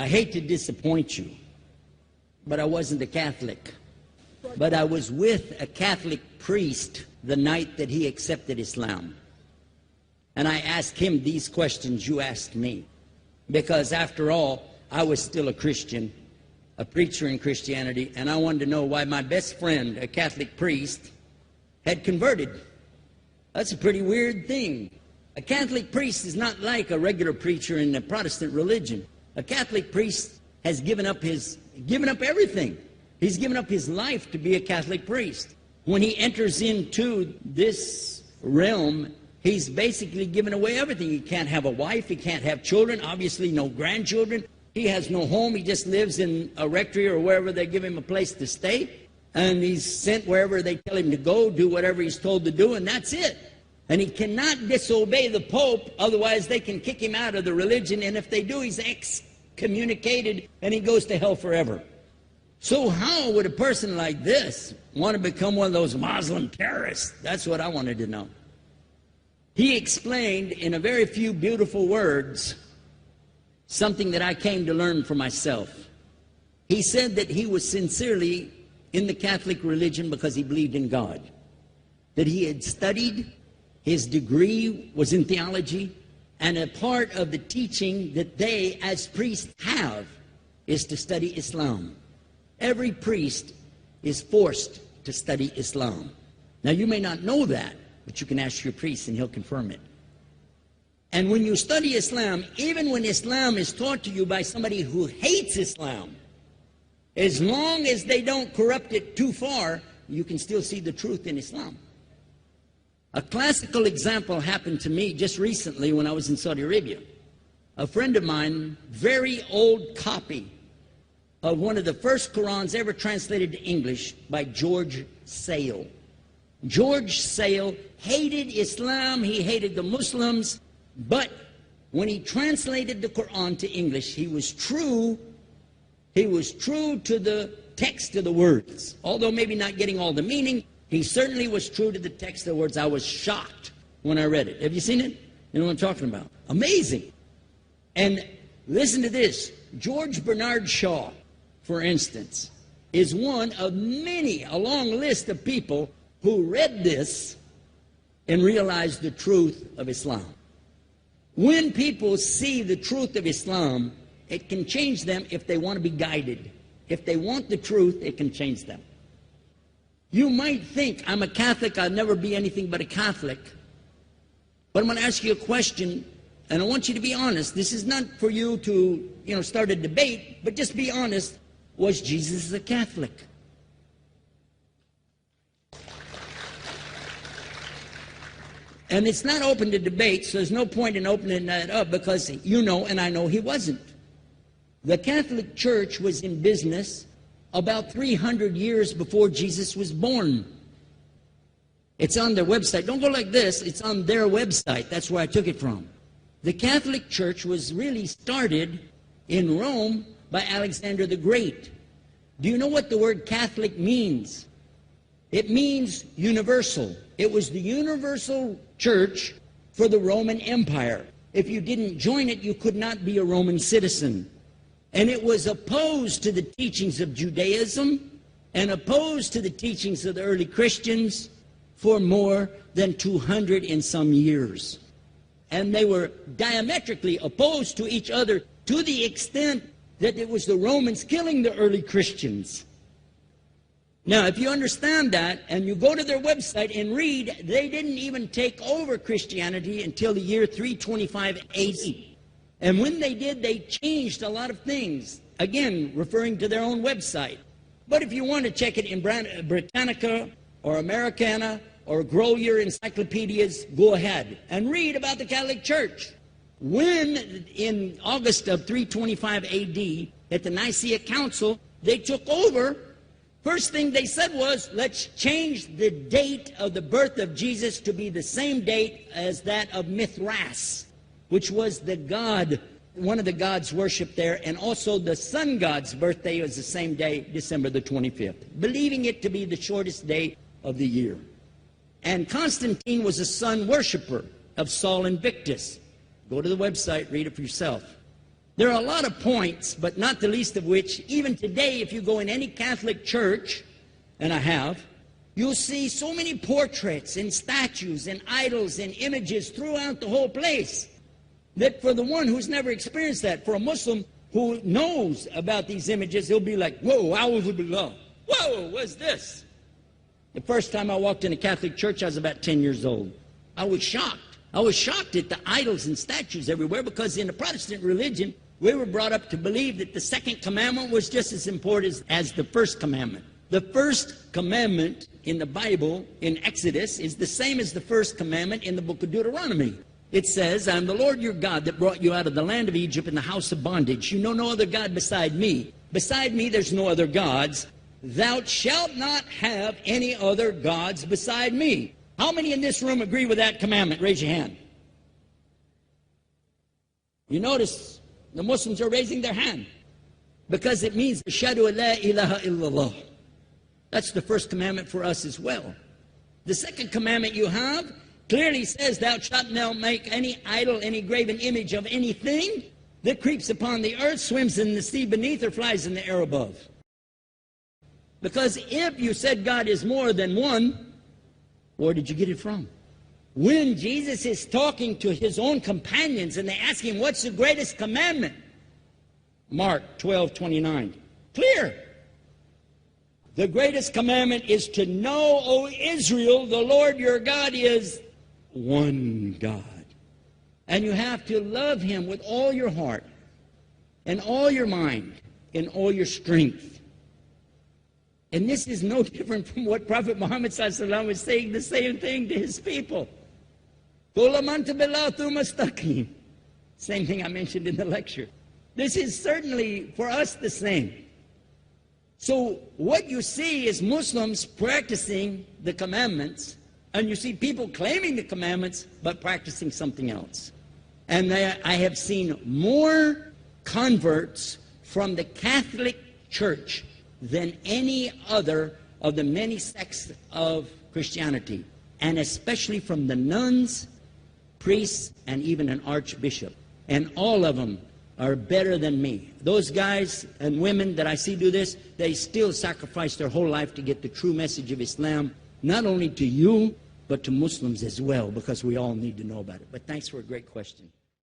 I hate to disappoint you, but I wasn't a Catholic. But I was with a Catholic priest the night that he accepted Islam. And I asked him these questions you asked me. Because after all, I was still a Christian, a preacher in Christianity, and I wanted to know why my best friend, a Catholic priest, had converted. That's a pretty weird thing. A Catholic priest is not like a regular preacher in the Protestant religion. A Catholic priest has given up everything. He's given up his life to be a Catholic priest. When he enters into this realm, he's basically given away everything. He can't have a wife, he can't have children, obviously no grandchildren. He has no home, he just lives in a rectory or wherever they give him a place to stay. And he's sent wherever they tell him to go, do whatever he's told to do, and that's it. And he cannot disobey the Pope, otherwise they can kick him out of the religion, and if they do, he's excommunicated and he goes to hell forever. So how would a person like this want to become one of those Muslim terrorists? That's what I wanted to know. He explained in a very few beautiful words something that I came to learn for myself. He said that he was sincerely in the Catholic religion because he believed in God, that he had studied, his degree was in theology, and a part of the teaching that they as priests have is to study Islam. Every priest is forced to study Islam. Now you may not know that, but you can ask your priest and he'll confirm it. And when you study Islam, even when Islam is taught to you by somebody who hates Islam, as long as they don't corrupt it too far, you can still see the truth in Islam. A classical example happened to me just recently when I was in Saudi Arabia. A friend of mine, very old copy of one of the first Qurans ever translated to English by George Sale. George Sale hated Islam, he hated the Muslims, but when he translated the Quran to English, he was true to the text of the words. Although maybe not getting all the meaning, he certainly was true to the text of the words. I was shocked when I read it. Have you seen it? You know what I'm talking about? Amazing. And listen to this. George Bernard Shaw, for instance, is one of many, a long list of people who read this and realized the truth of Islam. When people see the truth of Islam, it can change them if they want to be guided. If they want the truth, it can change them. You might think, I'm a Catholic, I'll never be anything but a Catholic. But I'm going to ask you a question, and I want you to be honest. This is not for you to, start a debate, but just be honest. Was Jesus a Catholic? And it's not open to debate, so there's no point in opening that up because you know and I know he wasn't. The Catholic Church was in business about 300 years before Jesus was born. It's on their website. Don't go like this. It's on their website. That's where I took it from. The Catholic Church was really started in Rome by Alexander the Great. Do you know what the word Catholic means? It means universal. It was the universal church for the Roman Empire. If you didn't join it, you could not be a Roman citizen. And it was opposed to the teachings of Judaism and opposed to the teachings of the early Christians for more than 200 and some years. And they were diametrically opposed to each other to the extent that it was the Romans killing the early Christians. Now, if you understand that and you go to their website and read, they didn't even take over Christianity until the year 325 AD. And when they did, they changed a lot of things, again, referring to their own website. But if you want to check it in Britannica or Americana or grow your encyclopedias, go ahead and read about the Catholic Church. When, in August of 325 AD, at the Nicaea Council, they took over, first thing they said was, let's change the date of the birth of Jesus to be the same date as that of Mithras, which was the god, one of the gods worshipped there, and also the sun god's birthday was the same day, December the 25th, believing it to be the shortest day of the year. And Constantine was a sun worshiper of Saul Invictus. Go to the website, read it for yourself. There are a lot of points, but not the least of which, even today, if you go in any Catholic church, and I have, you'll see so many portraits and statues and idols and images throughout the whole place that for the one who's never experienced that, for a Muslim who knows about these images, he'll be like, whoa, a'udhu billah. Whoa, what's this? The first time I walked in a Catholic church, I was about 10 years old. I was shocked. I was shocked at the idols and statues everywhere, because in the Protestant religion, we were brought up to believe that the second commandment was just as important as the first commandment. The first commandment in the Bible, in Exodus, is the same as the first commandment in the book of Deuteronomy. It says, I am the Lord your God that brought you out of the land of Egypt in the house of bondage. You know no other God beside me. Beside me there's no other gods. Thou shalt not have any other gods beside me. How many in this room agree with that commandment? Raise your hand. You notice the Muslims are raising their hand because it means Ashhadu an la ilaha illallah. That's the first commandment for us as well. The second commandment you have clearly says, thou shalt not make any idol, any graven image of anything that creeps upon the earth, swims in the sea beneath, or flies in the air above. Because if you said God is more than one, where did you get it from? When Jesus is talking to his own companions and they ask him, what's the greatest commandment? Mark 12:29. Clear. The greatest commandment is to know, O Israel, the Lord your God is one God. And you have to love him with all your heart and all your mind and all your strength. And this is no different from what Prophet Muhammad ﷺ was saying the same thing to his people. Same thing I mentioned in the lecture. This is certainly for us the same. So what you see is Muslims practicing the commandments, and you see people claiming the commandments but practicing something else. And I have seen more converts from the Catholic Church than any other of the many sects of Christianity, and especially from the nuns, priests, and even an archbishop. And all of them are better than me. Those guys and women that I see do this, they still sacrifice their whole life to get the true message of Islam, not only to you, but to Muslims as well, because we all need to know about it. But thanks for a great question.